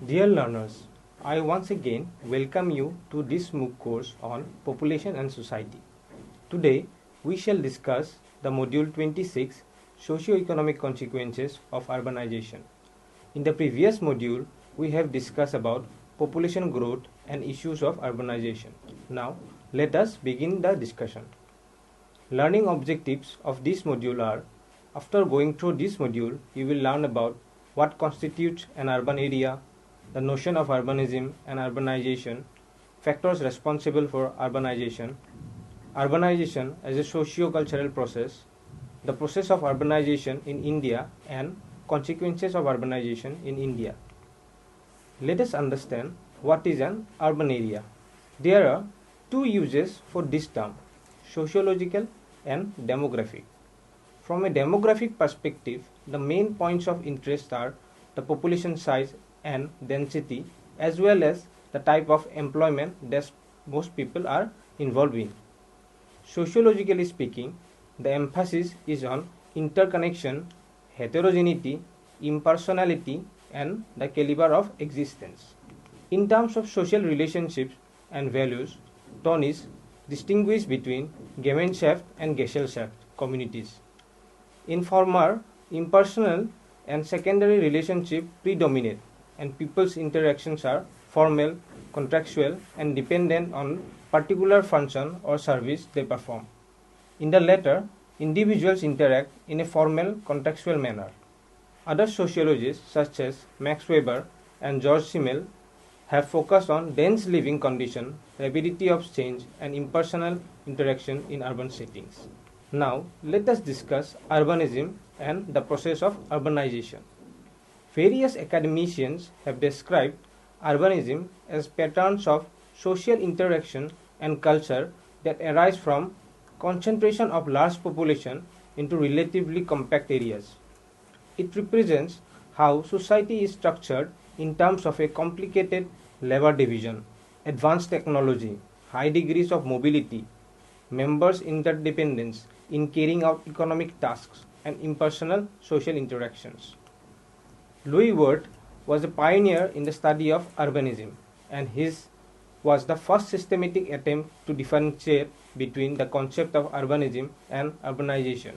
Dear learners, I once again welcome you to this MOOC course on Population and Society. Today, we shall discuss the Module 26, Socio-Economic Consequences of Urbanization. In the previous module, we have discussed about population growth and issues of urbanization. Now, let us begin the discussion. Learning objectives of this module are: after going through this module, you will learn about what constitutes an urban area, the notion of urbanism and urbanization, factors responsible for urbanization as a socio-cultural process, the process of urbanization in India and consequences of urbanization in India. Let us understand what is an urban area. There are two uses for this term, sociological and demographic. From a demographic perspective, the main points of interest are the population size and density, as well as the type of employment that most people are involved in. Sociologically speaking, the emphasis is on interconnection, heterogeneity, impersonality, and the caliber of existence. In terms of social relationships and values, Ton is distinguished between Gemeinschaft and Gesellschaft communities. In former, impersonal and secondary relationships predominate, and people's interactions are formal, contractual, and dependent on particular function or service they perform. In the latter, individuals interact in a formal, contractual manner. Other sociologists such as Max Weber and George Simmel have focused on dense living condition, rapidity of change, and impersonal interaction in urban settings. Now, let us discuss urbanism and the process of urbanization. Various academicians have described urbanism as patterns of social interaction and culture that arise from concentration of large population into relatively compact areas. It represents how society is structured in terms of a complicated labor division, advanced technology, high degrees of mobility, members' interdependence in carrying out economic tasks, and impersonal social interactions. Louis Wirth was a pioneer in the study of urbanism, and his was the first systematic attempt to differentiate between the concept of urbanism and urbanization.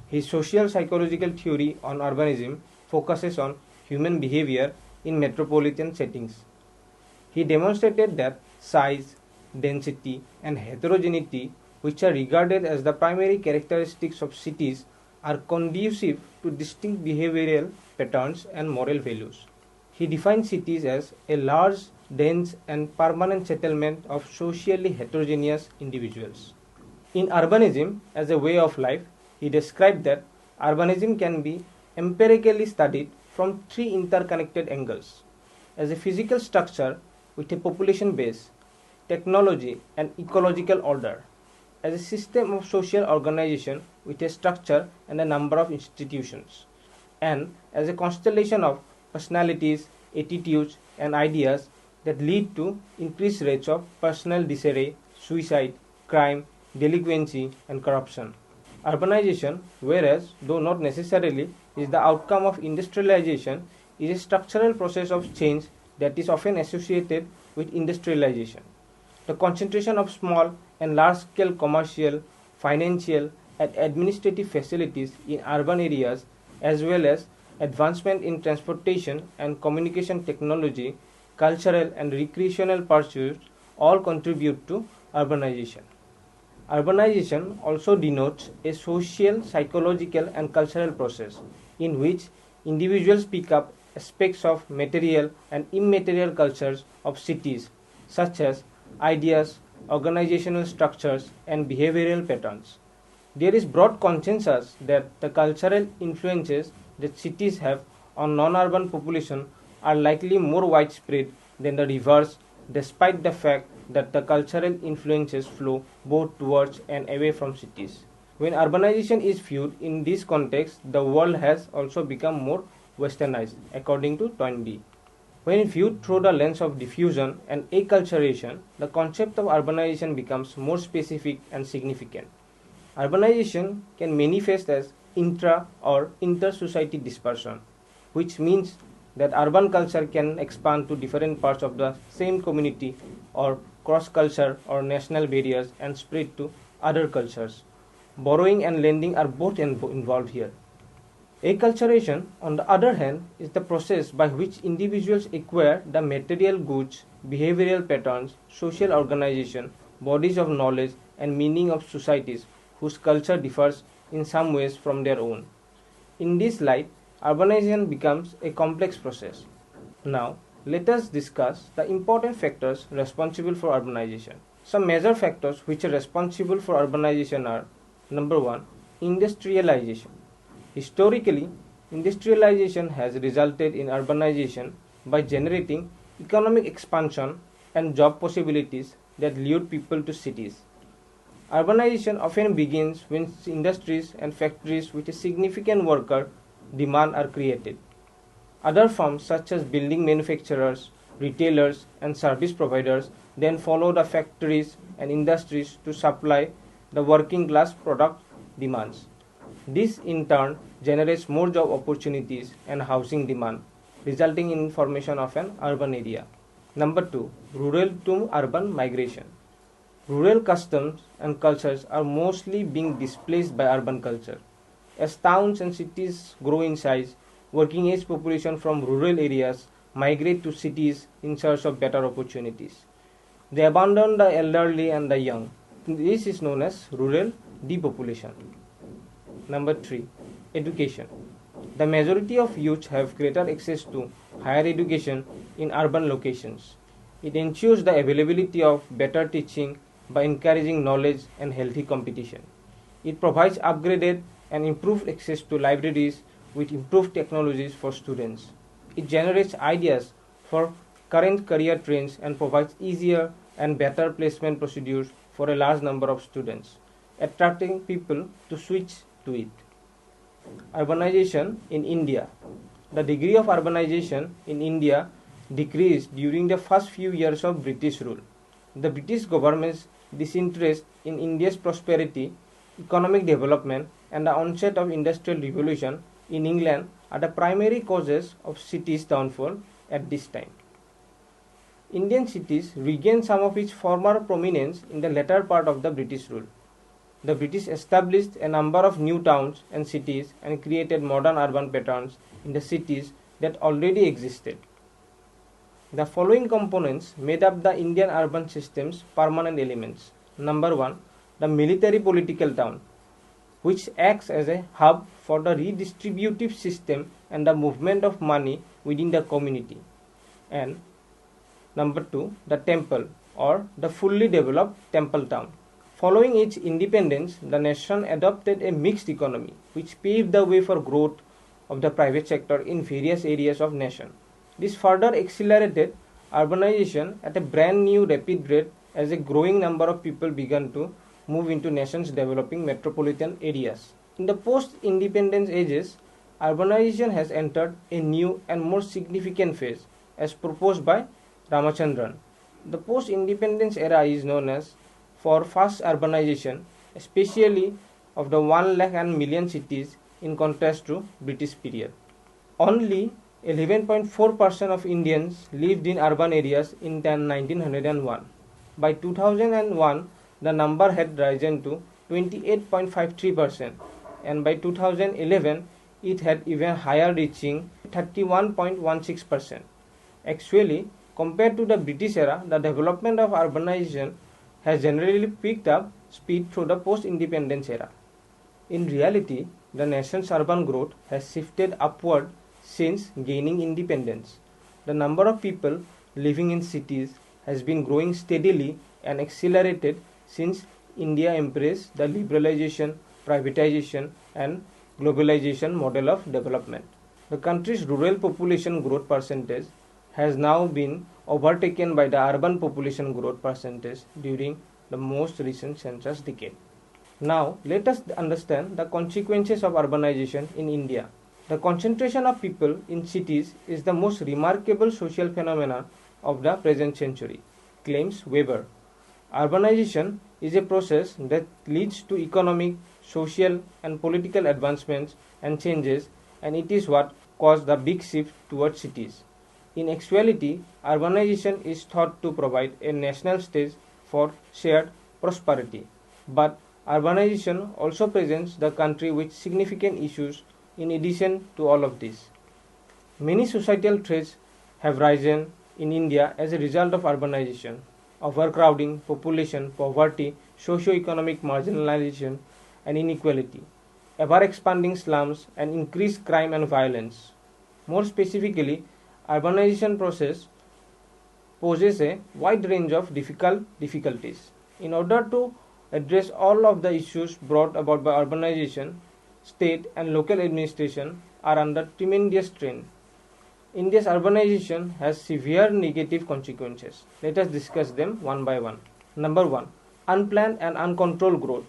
His social psychological theory on urbanism focuses on human behavior in metropolitan settings. He demonstrated that size, density, and heterogeneity, which are regarded as the primary characteristics of cities, are conducive to distinct behavioral patterns and moral values. He defined cities as a large, dense, and permanent settlement of socially heterogeneous individuals. In urbanism as a way of life, he described that urbanism can be empirically studied from three interconnected angles: as a physical structure with a population base, technology, and ecological order; as a system of social organization with a structure and a number of institutions; and as a constellation of personalities, attitudes, and ideas that lead to increased rates of personal disarray, suicide, crime, delinquency, and corruption. Urbanization, whereas though not necessarily is the outcome of industrialization, is a structural process of change that is often associated with industrialization. The concentration of small and large-scale commercial, financial, and administrative facilities in urban areas, as well as advancement in transportation and communication technology, cultural and recreational pursuits, all contribute to urbanization. Urbanization also denotes a social, psychological, and cultural process in which individuals pick up aspects of material and immaterial cultures of cities, such as ideas, organizational structures, and behavioral patterns. There is broad consensus that the cultural influences that cities have on non-urban population are likely more widespread than the reverse, despite the fact that the cultural influences flow both towards and away from cities. When urbanization is viewed in this context, the world has also become more westernized, according to Toynbee. When viewed through the lens of diffusion and acculturation, the concept of urbanization becomes more specific and significant. Urbanization can manifest as intra or inter-society dispersion, which means that urban culture can expand to different parts of the same community or cross culture or national barriers and spread to other cultures. Borrowing and lending are both involved here. Acculturation, on the other hand, is the process by which individuals acquire the material goods, behavioral patterns, social organization, bodies of knowledge, and meaning of societies whose culture differs in some ways from their own. In this light, urbanization becomes a complex process. Now, let us discuss the important factors responsible for urbanization. Some major factors which are responsible for urbanization are: number 1, industrialization. Historically, industrialization has resulted in urbanization by generating economic expansion and job possibilities that lure people to cities. Urbanization often begins when industries and factories with a significant worker demand are created. Other firms such as building manufacturers, retailers, and service providers then follow the factories and industries to supply the working class product demands. This in turn generates more job opportunities and housing demand, resulting in formation of an urban area. Number 2, rural to urban migration. Rural customs and cultures are mostly being displaced by urban culture. As towns and cities grow in size, working age population from rural areas migrate to cities in search of better opportunities. They abandon the elderly and the young. This is known as rural depopulation. Number 3, education. The majority of youth have greater access to higher education in urban locations. It ensures the availability of better teaching by encouraging knowledge and healthy competition. It provides upgraded and improved access to libraries with improved technologies for students. It generates ideas for current career trends and provides easier and better placement procedures for a large number of students, attracting people to switch to it. Urbanization in India. The degree of urbanization in India decreased during the first few years of British rule. The British government's disinterest in India's prosperity, economic development, and the onset of industrial revolution in England are the primary causes of cities' downfall at this time. Indian cities regained some of its former prominence in the latter part of the British rule. The British established a number of new towns and cities and created modern urban patterns in the cities that already existed. The following components made up the Indian urban system's permanent elements. Number 1, the military political town, which acts as a hub for the redistributive system and the movement of money within the community. And number 2, the temple or the fully developed temple town. Following its independence, the nation adopted a mixed economy, which paved the way for growth of the private sector in various areas of nation. This further accelerated urbanization at a brand new rapid rate as a growing number of people began to move into nation's developing metropolitan areas. In the post-independence ages, urbanization has entered a new and more significant phase as proposed by Ramachandran. The post-independence era is known as for fast urbanization, especially of the 1 lakh and million cities in contrast to British period. Only 11.4% of Indians lived in urban areas in 1901. By 2001, the number had risen to 28.53%, and by 2011, it had even higher, reaching 31.16%. Actually, compared to the British era, the development of urbanization has generally picked up speed through the post-independence era. In reality, the nation's urban growth has shifted upward since gaining independence. The number of people living in cities has been growing steadily and accelerated since India embraced the liberalization, privatization, and globalization model of development. The country's rural population growth percentage has now been overtaken by the urban population growth percentage during the most recent census decade. Now, let us understand the consequences of urbanization in India. The concentration of people in cities is the most remarkable social phenomenon of the present century, claims Weber. Urbanization is a process that leads to economic, social, and political advancements and changes, and it is what caused the big shift towards cities. In actuality, urbanization is thought to provide a national stage for shared prosperity. But urbanization also presents the country with significant issues in addition to all of this. Many societal threats have risen in India as a result of urbanization: overcrowding, population, poverty, socio-economic marginalization, and inequality, ever-expanding slums, and increased crime and violence. More specifically, urbanization process poses a wide range of difficulties. In order to address all of the issues brought about by urbanization, state and local administration are under tremendous strain. India's urbanization has severe negative consequences. Let us discuss them one by one. Number 1. Unplanned and uncontrolled growth.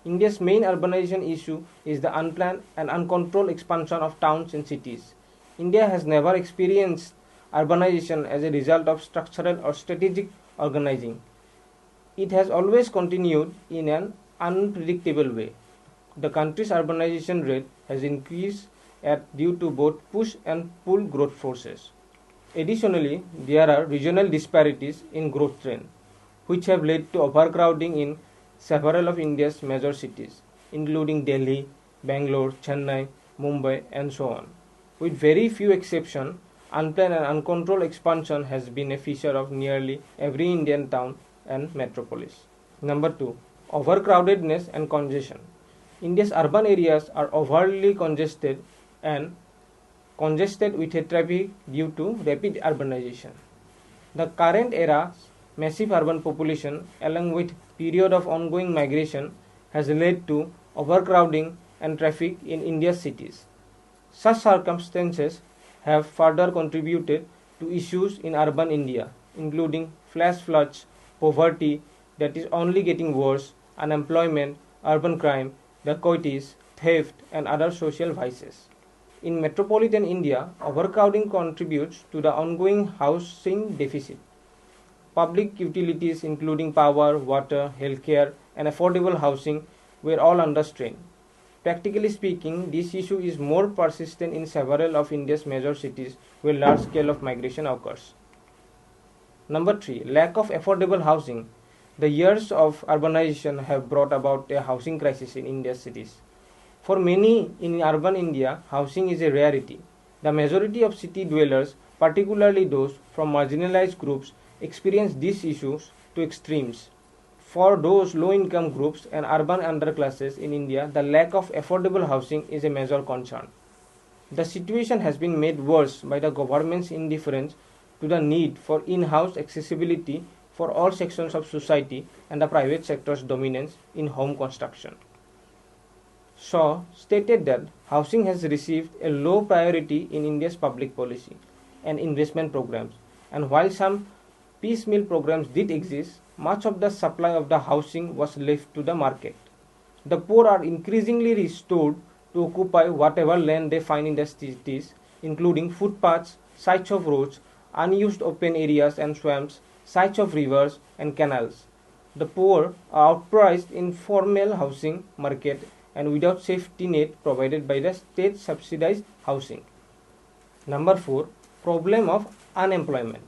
India's main urbanization issue is the unplanned and uncontrolled expansion of towns and cities. India has never experienced urbanization as a result of structural or strategic organizing. It has always continued in an unpredictable way. The country's urbanization rate has increased due to both push and pull growth forces. Additionally, there are regional disparities in growth trend, which have led to overcrowding in several of India's major cities, including Delhi, Bangalore, Chennai, Mumbai, and so on. With very few exceptions, unplanned and uncontrolled expansion has been a feature of nearly every Indian town and metropolis. Number 2. Overcrowdedness and congestion. India's urban areas are overly congested with a traffic due to rapid urbanization. The current era's massive urban population, along with period of ongoing migration, has led to overcrowding and traffic in India's cities. Such circumstances have further contributed to issues in urban India, including flash floods, poverty that is only getting worse, unemployment, urban crime, dacoities, theft, and other social vices. In metropolitan India, overcrowding contributes to the ongoing housing deficit. Public utilities including power, water, healthcare, and affordable housing were all under strain. Practically speaking, this issue is more persistent in several of India's major cities where large scale of migration occurs. Number 3. Lack of affordable housing. The years of urbanization have brought about a housing crisis in India's cities. For many in urban India, housing is a rarity. The majority of city dwellers, particularly those from marginalized groups, experience these issues to extremes. For those low-income groups and urban underclasses in India, the lack of affordable housing is a major concern. The situation has been made worse by the government's indifference to the need for in-house accessibility for all sections of society and the private sector's dominance in home construction. Shaw stated that housing has received a low priority in India's public policy and investment programs, and while some piecemeal programs did exist, much of the supply of the housing was left to the market. The poor are increasingly restored to occupy whatever land they find in the cities, including footpaths, sides of roads, unused open areas and swamps, sides of rivers and canals. The poor are outpriced in formal housing market and without safety net provided by the state subsidized housing. Number 4. Problem of unemployment.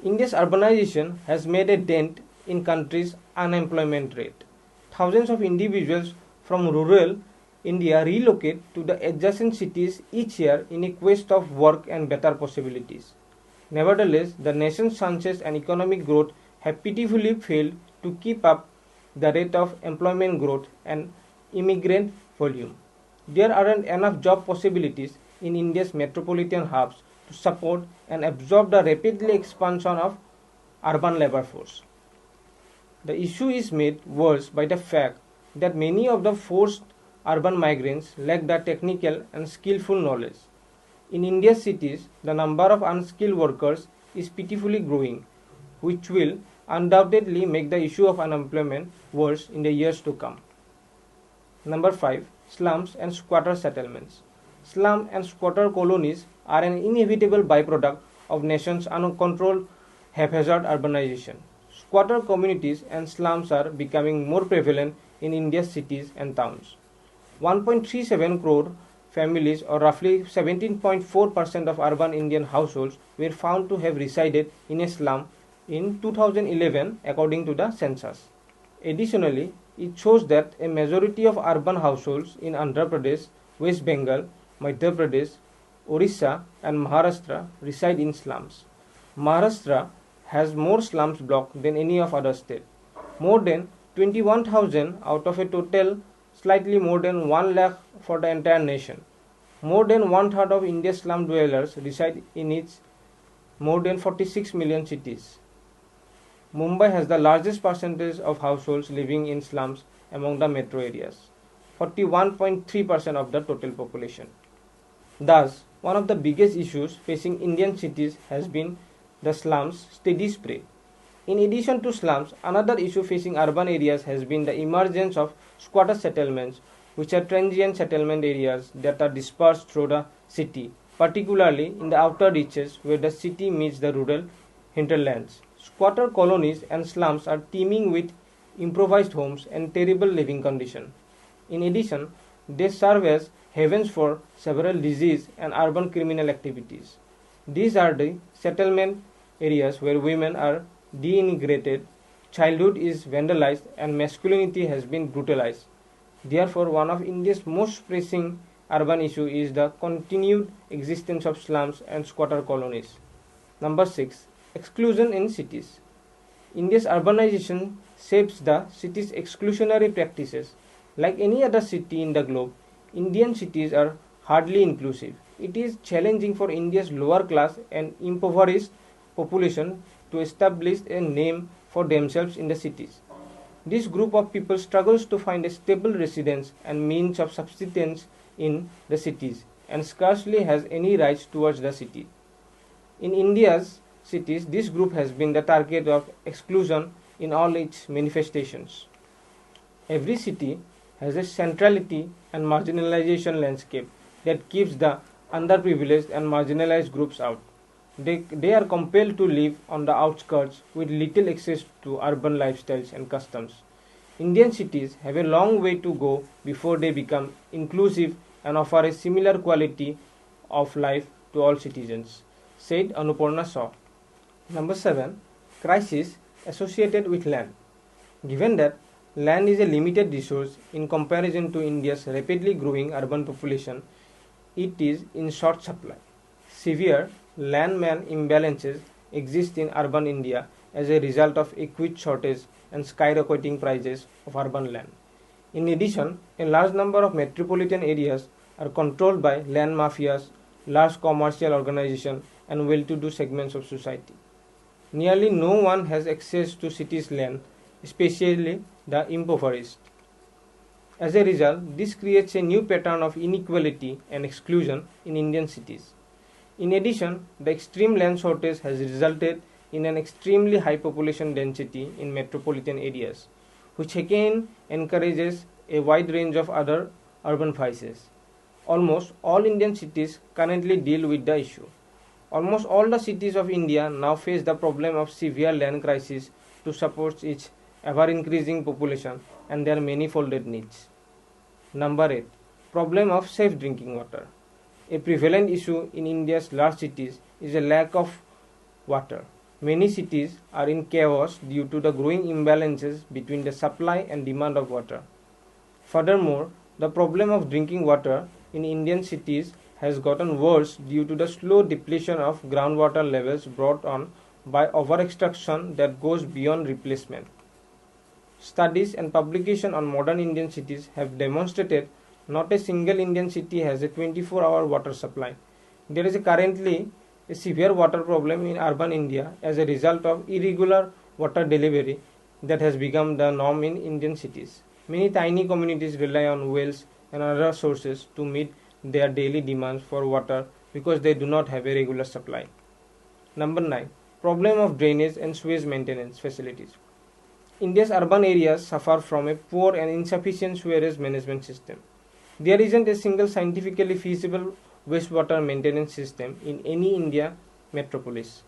India's urbanization has made a dent in country's unemployment rate. Thousands of individuals from rural India relocate to the adjacent cities each year in a quest of work and better possibilities. Nevertheless, the nation's chances and economic growth have pitifully failed to keep up the rate of employment growth and immigrant volume. There aren't enough job possibilities in India's metropolitan hubs to support and absorb the rapidly expansion of urban labor force. The issue is made worse by the fact that many of the forced urban migrants lack the technical and skillful knowledge. In India's cities, the number of unskilled workers is pitifully growing, which will undoubtedly make the issue of unemployment worse in the years to come. Number 5. Slums and squatter settlements. Slum and squatter colonies are an inevitable byproduct of nation's uncontrolled haphazard urbanization. Squatter communities and slums are becoming more prevalent in India's cities and towns. 1.37 crore families, or roughly 17.4% of urban Indian households, were found to have resided in a slum in 2011 according to the census. Additionally, it shows that a majority of urban households in Andhra Pradesh, West Bengal, Madhya Pradesh, Orissa and Maharashtra reside in slums. Maharashtra has more slums block than any of other state. More than 21,000 out of a total slightly more than 1 lakh for the entire nation. More than one third of India's slum dwellers reside in its more than 46 million cities. Mumbai has the largest percentage of households living in slums among the metro areas, 41.3% of the total population. Thus, one of the biggest issues facing Indian cities has been the slums' steady spread. In addition to slums, another issue facing urban areas has been the emergence of squatter settlements, which are transient settlement areas that are dispersed through the city, particularly in the outer reaches where the city meets the rural hinterlands. Squatter colonies and slums are teeming with improvised homes and terrible living conditions. In addition, they serve as havens for several disease and urban criminal activities. These are the settlement areas where women are denigrated, childhood is vandalized, and masculinity has been brutalized. Therefore, one of India's most pressing urban issues is the continued existence of slums and squatter colonies. Number 6. Exclusion in cities. India's urbanization shapes the city's exclusionary practices. Like any other city in the globe, Indian cities are hardly inclusive. It is challenging for India's lower class and impoverished population to establish a name for themselves in the cities. This group of people struggles to find a stable residence and means of subsistence in the cities and scarcely has any rights towards the city. In India's cities, this group has been the target of exclusion in all its manifestations. Every city has a centrality and marginalization landscape that keeps the underprivileged and marginalized groups out. They are compelled to live on the outskirts with little access to urban lifestyles and customs. Indian cities have a long way to go before they become inclusive and offer a similar quality of life to all citizens, said Anuparna Shaw. Number 7. Crisis associated with land. Given that land is a limited resource in comparison to India's rapidly growing urban population, it is in short supply. Severe land-man imbalances exist in urban India as a result of acute shortage and skyrocketing prices of urban land. In addition, a large number of metropolitan areas are controlled by land mafias, large commercial organizations, and well-to-do segments of society. Nearly no one has access to cities' land, especially the impoverished. As a result, this creates a new pattern of inequality and exclusion in Indian cities. In addition, the extreme land shortage has resulted in an extremely high population density in metropolitan areas, which again encourages a wide range of other urban vices. Almost all Indian cities currently deal with the issue. Almost all the cities of India now face the problem of severe land crisis to support its ever-increasing population and their manifolded needs. Number 8. Problem of safe drinking water. A prevalent issue in India's large cities is a lack of water. Many cities are in chaos due to the growing imbalances between the supply and demand of water. Furthermore, the problem of drinking water in Indian cities has gotten worse due to the slow depletion of groundwater levels brought on by over-extraction that goes beyond replacement. Studies and publications on modern Indian cities have demonstrated not a single Indian city has a 24-hour water supply. There is currently a severe water problem in urban India as a result of irregular water delivery that has become the norm in Indian cities. Many tiny communities rely on wells and other sources to meet their daily demands for water because they do not have a regular supply. Number 9. Problem of drainage and sewage maintenance facilities. India's urban areas suffer from a poor and insufficient sewage management system. There isn't a single scientifically feasible wastewater maintenance system in any India metropolis.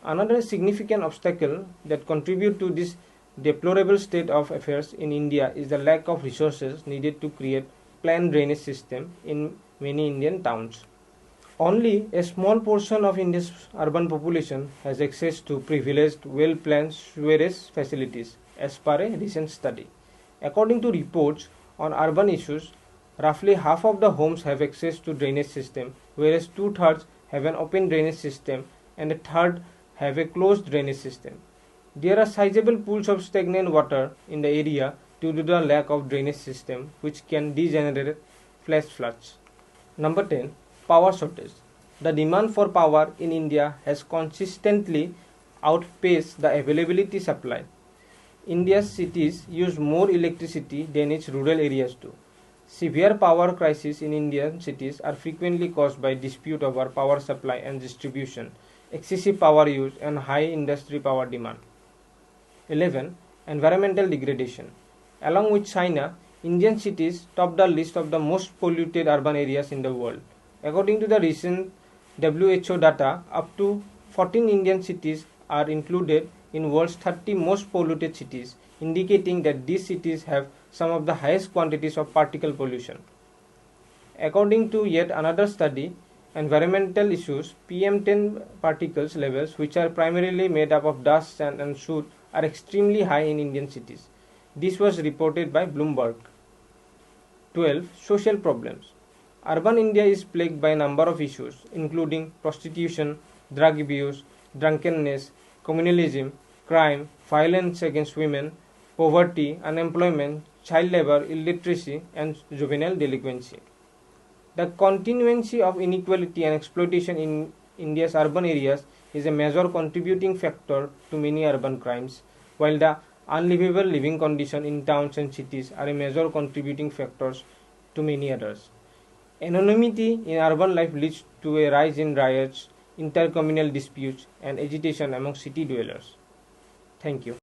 Another significant obstacle that contributes to this deplorable state of affairs in India is the lack of resources needed to create planned drainage system in many Indian towns. Only a small portion of India's urban population has access to privileged, well-planned sewerage facilities, as per a recent study. According to reports on urban issues, roughly half of the homes have access to drainage system, whereas two-thirds have an open drainage system and a third have a closed drainage system. There are sizable pools of stagnant water in the area due to the lack of drainage system, which can degenerate flash floods. Number 10. Power shortage. The demand for power in India has consistently outpaced the availability supply. India's cities use more electricity than its rural areas do. Severe power crises in Indian cities are frequently caused by dispute over power supply and distribution, excessive power use, and high industry power demand. 11. Environmental degradation. Along with China, Indian cities top the list of the most polluted urban areas in the world. According to the recent WHO data, up to 14 Indian cities are included in world's 30 most polluted cities, indicating that these cities have some of the highest quantities of particle pollution. According to yet another study, environmental issues, PM10 particles levels, which are primarily made up of dust, sand, and soot, are extremely high in Indian cities. This was reported by Bloomberg. 12. Social problems. Urban India is plagued by a number of issues, including prostitution, drug abuse, drunkenness, communalism, crime, violence against women, poverty, unemployment, child labor, illiteracy, and juvenile delinquency. The continuancy of inequality and exploitation in India's urban areas is a major contributing factor to many urban crimes, while the unlivable living conditions in towns and cities are a major contributing factors to many others. Anonymity in urban life leads to a rise in riots, intercommunal disputes, and agitation among city dwellers. Thank you.